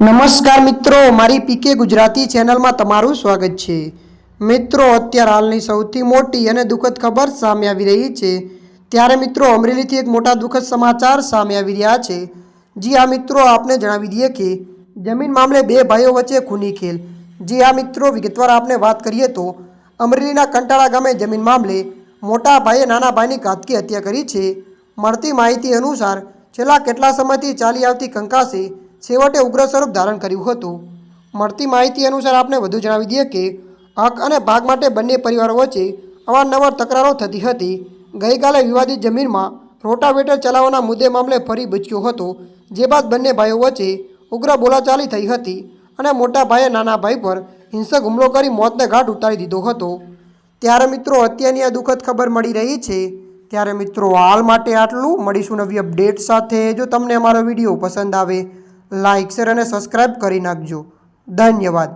નમસ્કાર મિત્રો, મારી પીકે ગુજરાતી ચેનલમાં તમારું સ્વાગત છે। મિત્રો, અત્યારે હાલની સૌથી મોટી અને દુઃખદ ખબર સામે આવી રહી છે। ત્યારે મિત્રો, અમરેલીથી એક મોટા દુઃખદ સમાચાર સામે આવી રહ્યા છે। જી હા મિત્રો, આપને જણાવી દઈએ કે જમીન મામલે બે ભાઈઓ વચ્ચે ખૂની ખેલ। જી હા મિત્રો, વિગતવાર આપને વાત કરીએ તો અમરેલીના કંટાળા ગામે જમીન મામલે મોટા ભાઈએ નાના ભાઈની ઘાતકી હત્યા કરી છે। મળતી માહિતી અનુસાર છેલ્લા કેટલા સમયથી ચાલી આવતી કંકાસે છેવટે ઉગ્ર સ્વરૂપ ધારણ કર્યું હતું। મળતી માહિતી અનુસાર આપણે વધુ જણાવી દઈએ કે હક અને ભાગ માટે બંને પરિવારો વચ્ચે અવારનવાર તકરારો થતી હતી। ગઈકાલે વિવાદિત જમીનમાં રોટાવેટર ચલાવવાના મુદ્દે મામલે ફરી ભૂચક્યો હતો, જે બાદ બંને ભાઈઓ વચ્ચે ઉગ્ર બોલાચાલી થઈ હતી અને મોટા ભાઈએ નાના ભાઈ પર હિંસક હુમલો કરી મોતને ઘાટ ઉતારી દીધો હતો। ત્યારે મિત્રો, અત્યારની આ દુઃખદ ખબર મળી રહી છે। ત્યારે મિત્રો, હાલ માટે આટલું। મળીશું નવી અપડેટ સાથે। જો તમને અમારો વિડીયો પસંદ આવે, લાઇક, શેર અને સબસ્ક્રાઈબ કરી નાખજો। ધન્યવાદ।